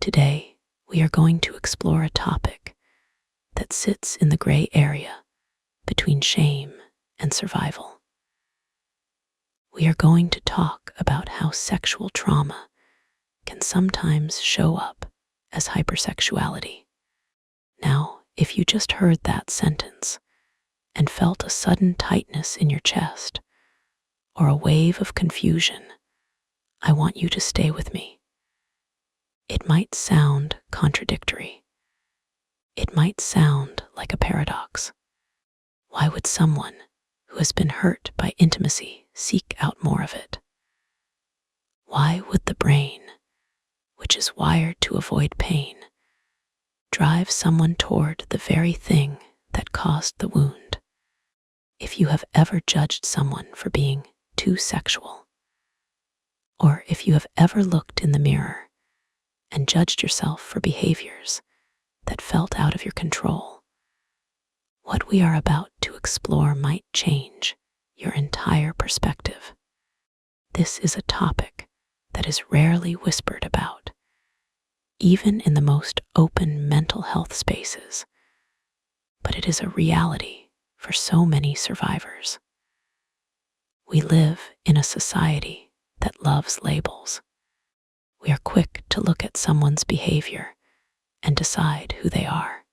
Today, we are going to explore a topic that sits in the gray area between shame and survival. We are going to talk about how sexual trauma can sometimes show up as hypersexuality. Now, if you just heard that sentence and felt a sudden tightness in your chest or a wave of confusion, I want you to stay with me. It might sound contradictory. It might sound like a paradox. Why would someone who has been hurt by intimacy seek out more of it? Why would the brain, which is wired to avoid pain, drive someone toward the very thing that caused the wound? If you have ever judged someone for being too sexual, or if you have ever looked in the mirror and judged yourself for behaviors that felt out of your control, what we are about to explore might change your entire perspective. This is a topic that is rarely whispered about, even in the most open mental health spaces, but it is a reality for so many survivors. We live in a society that loves labels. We are quick to look at someone's behavior and decide who they are.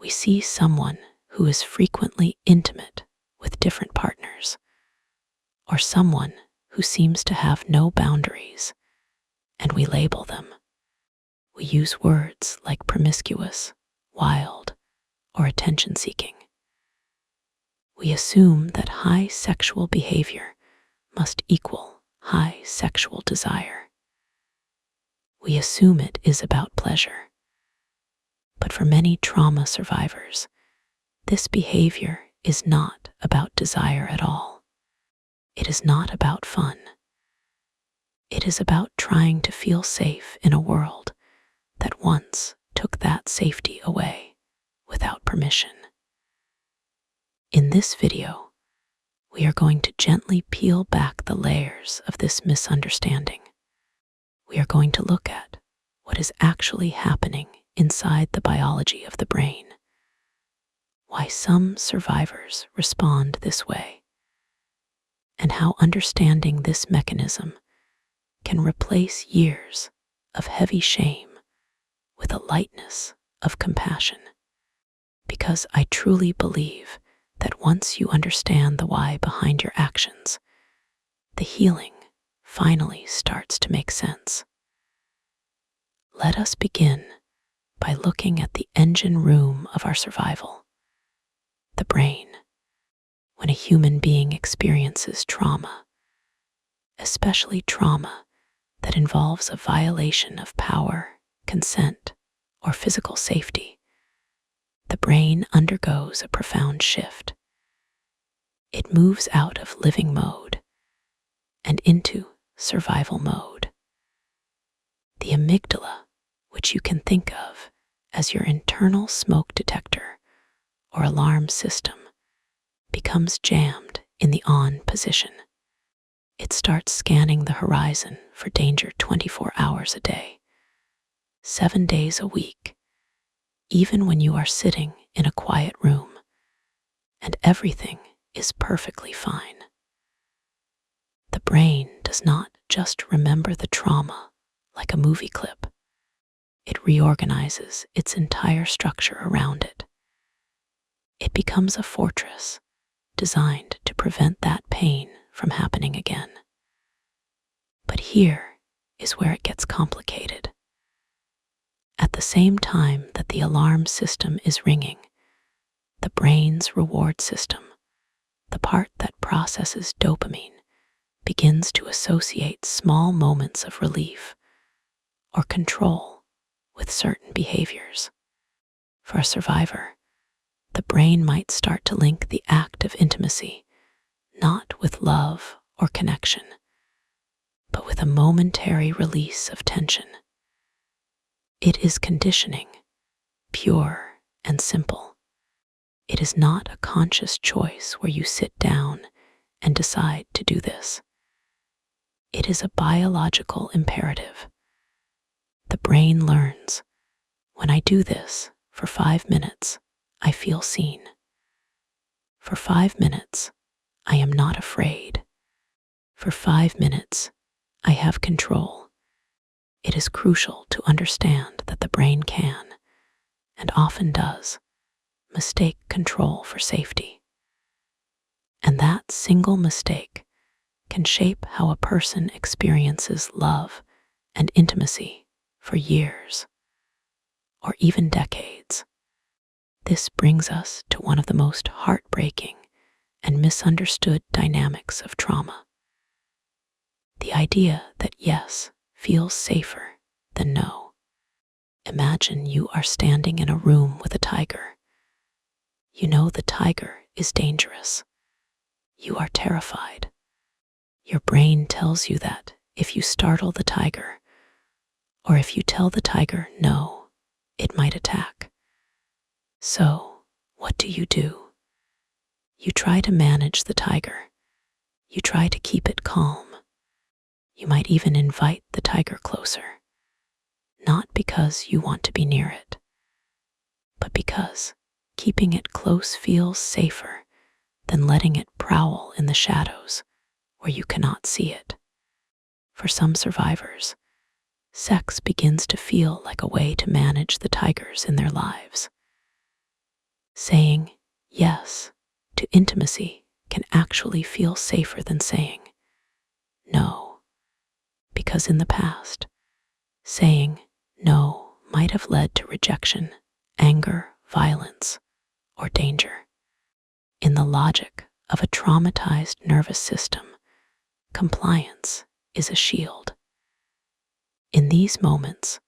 We see someone who is frequently intimate with different partners, or someone who seems to have no boundaries, and we label them. We use words like promiscuous, wild, or attention-seeking. We assume that high sexual behavior must equal high sexual desire. We assume it is about pleasure. But for many trauma survivors, this behavior is not about desire at all. It is not about fun. It is about trying to feel safe in a world that once took that safety away without permission. In this video, we are going to gently peel back the layers of this misunderstanding. We are going to look at what is actually happening inside the biology of the brain, why some survivors respond this way, and how understanding this mechanism can replace years of heavy shame with a lightness of compassion. Because I truly believe that once you understand the why behind your actions, the healing finally starts to make sense. Let us begin by looking at the engine room of our survival, the brain. When a human being experiences trauma, especially trauma that involves a violation of power, consent, or physical safety, the brain undergoes a profound shift. It moves out of living mode and into survival mode. The amygdala, which you can think of as your internal smoke detector or alarm system, becomes jammed in the on position. It starts scanning the horizon for danger 24 hours a day, 7 days a week, even when you are sitting in a quiet room and everything is perfectly fine. The brain does not just remember the trauma like a movie clip. It reorganizes its entire structure around it. It becomes a fortress designed to prevent that pain from happening again. But here is where it gets complicated. At the same time that the alarm system is ringing, the brain's reward system, the part that processes dopamine, begins to associate small moments of relief or control with certain behaviors. For a survivor, the brain might start to link the act of intimacy not with love or connection, but with a momentary release of tension. It is conditioning, pure and simple. It is not a conscious choice where you sit down and decide to do this. It is a biological imperative. The brain learns, when I do this for 5 minutes, I feel seen. For 5 minutes, I am not afraid. For 5 minutes, I have control. It is crucial to understand that the brain can, and often does, mistake control for safety. And that single mistake can shape how a person experiences love and intimacy for years, or even decades. This brings us to one of the most heartbreaking and misunderstood dynamics of trauma. The idea that yes feels safer than no. Imagine you are standing in a room with a tiger. You know the tiger is dangerous. You are terrified. Your brain tells you that if you startle the tiger, or if you tell the tiger no, it might attack. So, what do? You try to manage the tiger. You try to keep it calm. You might even invite the tiger closer, not because you want to be near it, but because keeping it close feels safer than letting it prowl in the shadows where you cannot see it. For some survivors, sex begins to feel like a way to manage the tigers in their lives. Saying yes to intimacy can actually feel safer than saying no, because in the past, saying no might have led to rejection, anger, violence, or danger. In the logic of a traumatized nervous system, compliance is a shield. In these moments,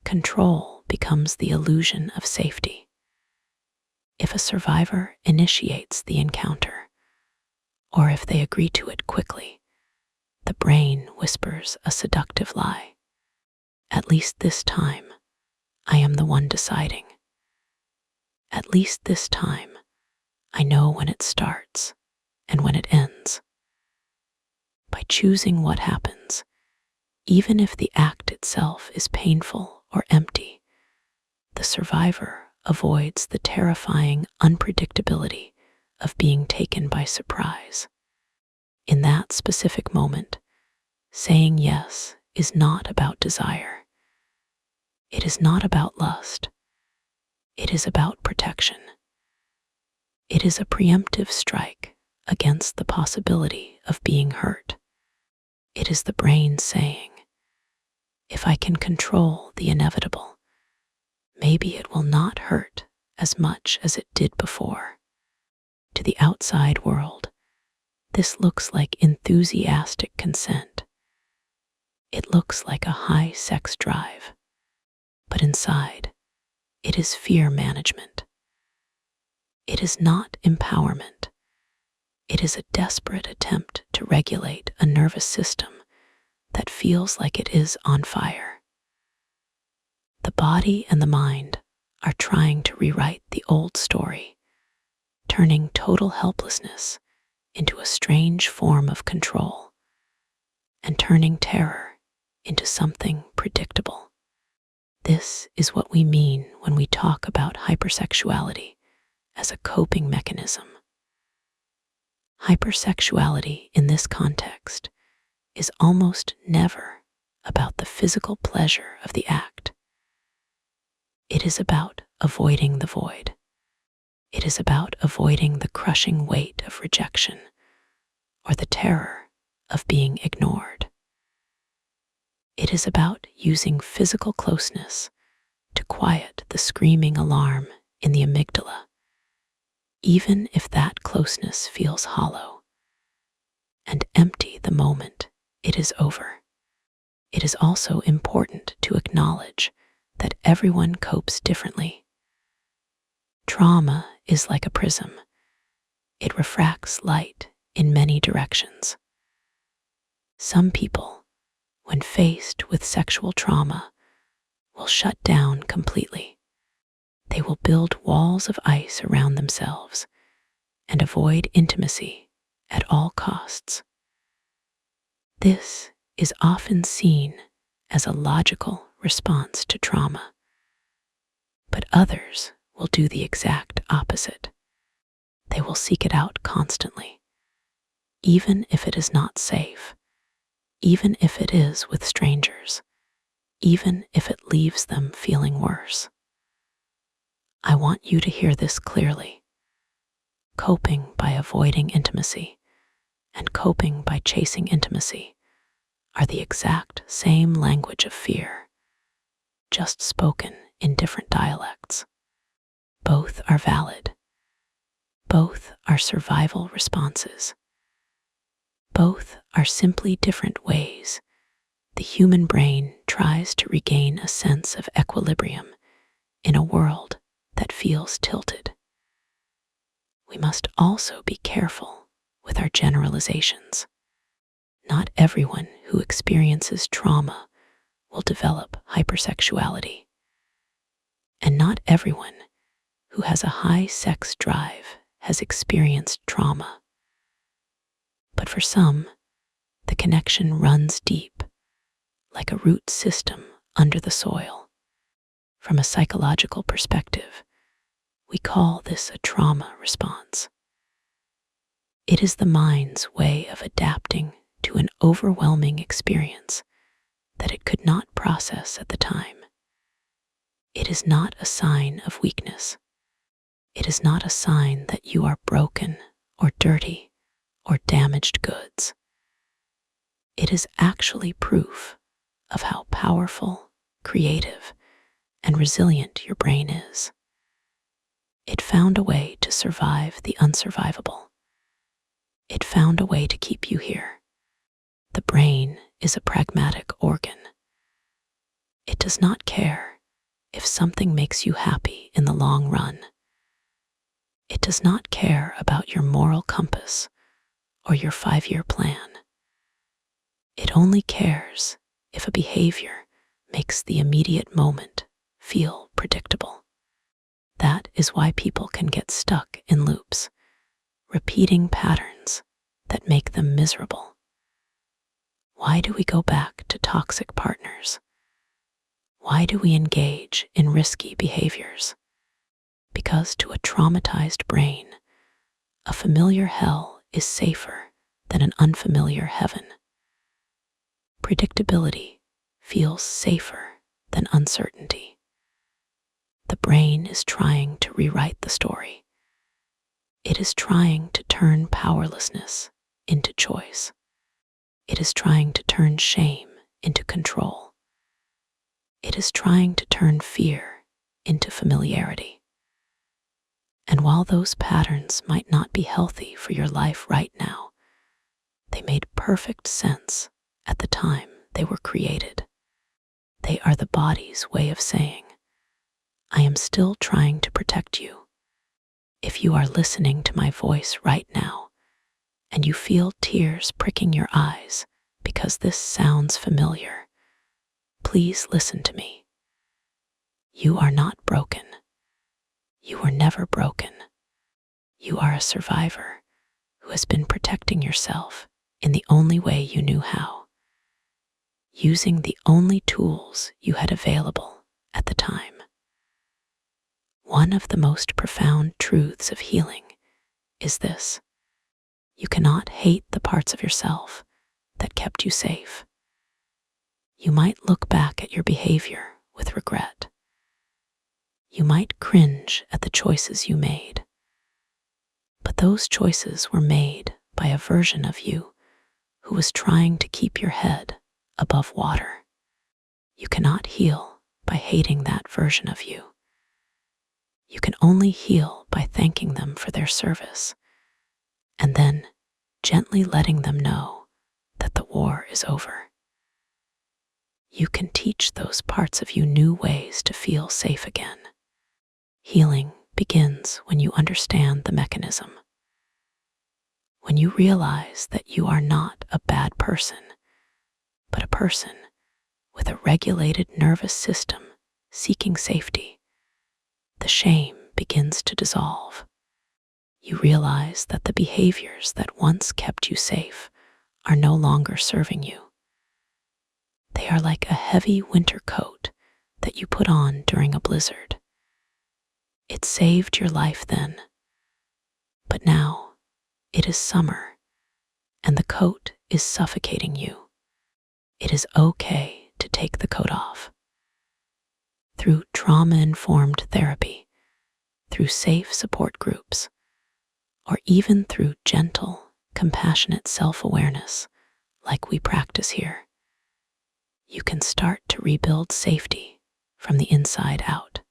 control becomes the illusion of safety. If a survivor initiates the encounter, or if they agree to it quickly, the brain whispers a seductive lie. At least this time, I am the one deciding. At least this time, I know when it starts and when it ends. By choosing what happens, even if the act itself is painful or empty, the survivor avoids the terrifying unpredictability of being taken by surprise. In that specific moment, saying yes is not about desire. It is not about lust. It is about protection. It is a preemptive strike against the possibility of being hurt. It is the brain saying, if I can control the inevitable, maybe it will not hurt as much as it did before. To the outside world, this looks like enthusiastic consent. It looks like a high sex drive. But inside, it is fear management. It is not empowerment. It is a desperate attempt to regulate a nervous system that feels like it is on fire. The body and the mind are trying to rewrite the old story, turning total helplessness into a strange form of control, and turning terror into something predictable. This is what we mean when we talk about hypersexuality as a coping mechanism. Hypersexuality in this context is almost never about the physical pleasure of the act. It is about avoiding the void. It is about avoiding the crushing weight of rejection or the terror of being ignored. It is about using physical closeness to quiet the screaming alarm in the amygdala, even if that closeness feels hollow, and empty the moment it is over. It is also important to acknowledge that everyone copes differently. Trauma is like a prism. It refracts light in many directions. Some people, when faced with sexual trauma, will shut down completely. They will build walls of ice around themselves and avoid intimacy at all costs. This is often seen as a logical response to trauma. But others will do the exact opposite. They will seek it out constantly, even if it is not safe, even if it is with strangers, even if it leaves them feeling worse. I want you to hear this clearly. Coping by avoiding intimacy and coping by chasing intimacy are the exact same language of fear, just spoken in different dialects. Both are valid. Both are survival responses. Both are simply different ways the human brain tries to regain a sense of equilibrium in a world that feels tilted. We must also be careful with our generalizations. Not everyone who experiences trauma will develop hypersexuality. And not everyone who has a high sex drive has experienced trauma. But for some, the connection runs deep, like a root system under the soil. From a psychological perspective, we call this a trauma response. It is the mind's way of adapting to an overwhelming experience that it could not process at the time. It is not a sign of weakness. It is not a sign that you are broken or dirty or damaged goods. It is actually proof of how powerful, creative, and resilient your brain is. It found a way to survive the unsurvivable. It found a way to keep you here. The brain is a pragmatic organ. It does not care if something makes you happy in the long run. It does not care about your moral compass or your 5-year plan. It only cares if a behavior makes the immediate moment feel predictable. That is why people can get stuck in loops, repeating patterns that make them miserable. Why do we go back to toxic partners? Why do we engage in risky behaviors? Because to a traumatized brain, a familiar hell is safer than an unfamiliar heaven. Predictability feels safer than uncertainty. The brain is trying to rewrite the story. It is trying to turn powerlessness into choice. It is trying to turn shame into control. It is trying to turn fear into familiarity. And while those patterns might not be healthy for your life right now, they made perfect sense at the time they were created. They are the body's way of saying, I am still trying to protect you. If you are listening to my voice right now, and you feel tears pricking your eyes because this sounds familiar, please listen to me. You are not broken. You were never broken. You are a survivor who has been protecting yourself in the only way you knew how, using the only tools you had available at the time. One of the most profound truths of healing is this: you cannot hate the parts of yourself that kept you safe. You might look back at your behavior with regret. You might cringe at the choices you made. But those choices were made by a version of you who was trying to keep your head above water. You cannot heal by hating that version of you. You can only heal by thanking them for their service, and then gently letting them know that the war is over. You can teach those parts of you new ways to feel safe again. Healing begins when you understand the mechanism. When you realize that you are not a bad person, but a person with a regulated nervous system seeking safety, the shame begins to dissolve. You realize that the behaviors that once kept you safe are no longer serving you. They are like a heavy winter coat that you put on during a blizzard. It saved your life then, but now it is summer and the coat is suffocating you. It is okay to take the coat off. Through trauma-informed therapy, through safe support groups, or even through gentle, compassionate self-awareness like we practice here, you can start to rebuild safety from the inside out.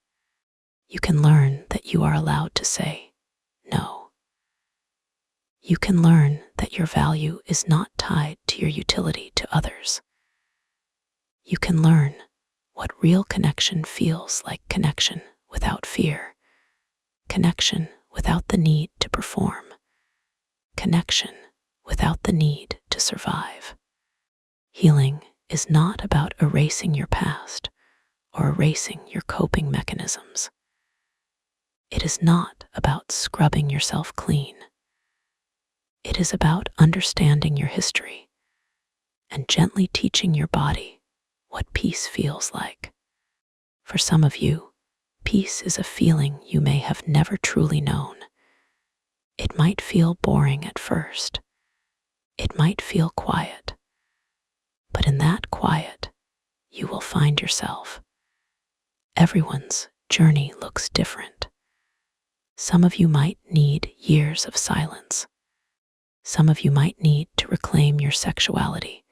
You can learn that you are allowed to say no. You can learn that your value is not tied to your utility to others. You can learn what real connection feels like: connection without fear, connection without the need to perform, connection without the need to survive. Healing is not about erasing your past or erasing your coping mechanisms. It is not about scrubbing yourself clean. It is about understanding your history and gently teaching your body what peace feels like. For some of you, peace is a feeling you may have never truly known. It might feel boring at first. It might feel quiet. But in that quiet, you will find yourself. Everyone's journey looks different. Some of you might need years of silence. Some of you might need to reclaim your sexuality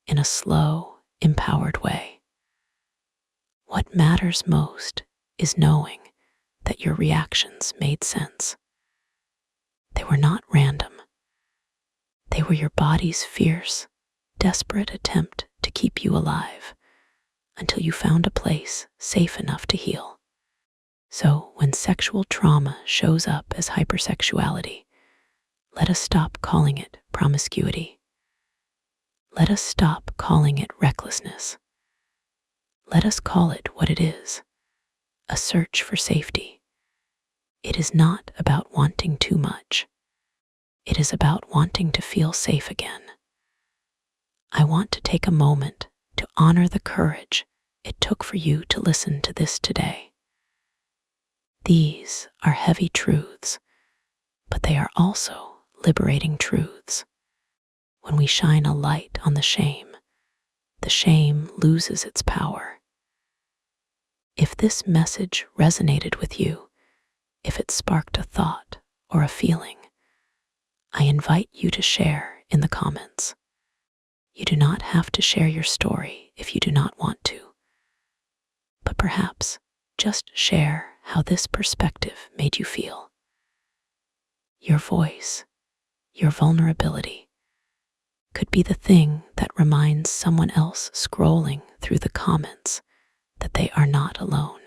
in a slow, empowered way. What matters most is knowing that your reactions made sense. They were not random. They were your body's fierce, desperate attempt to keep you alive until you found a place safe enough to heal. So when sexual trauma shows up as hypersexuality, let us stop calling it promiscuity. Let us stop calling it recklessness. Let us call it what it is: a search for safety. It is not about wanting too much. It is about wanting to feel safe again. I want to take a moment to honor the courage it took for you to listen to this today. These are heavy truths, but they are also liberating truths. When we shine a light on the shame loses its power. If this message resonated with you, if it sparked a thought or a feeling, I invite you to share in the comments. You do not have to share your story if you do not want to, but perhaps just share how this perspective made you feel. Your voice, your vulnerability, could be the thing that reminds someone else scrolling through the comments that they are not alone.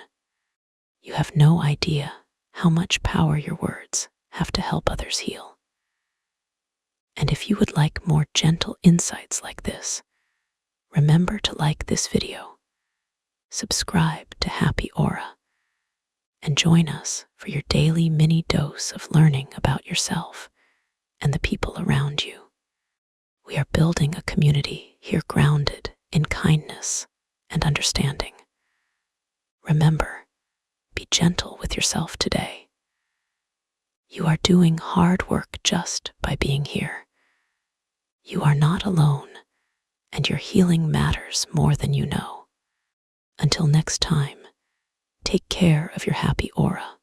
You have no idea how much power your words have to help others heal. And if you would like more gentle insights like this, remember to like this video, subscribe to Happy Aura, and join us for your daily mini dose of learning about yourself and the people around you. We are building a community here grounded in kindness and understanding. Remember, be gentle with yourself today. You are doing hard work just by being here. You are not alone, and your healing matters more than you know. Until next time, take care of your happy aura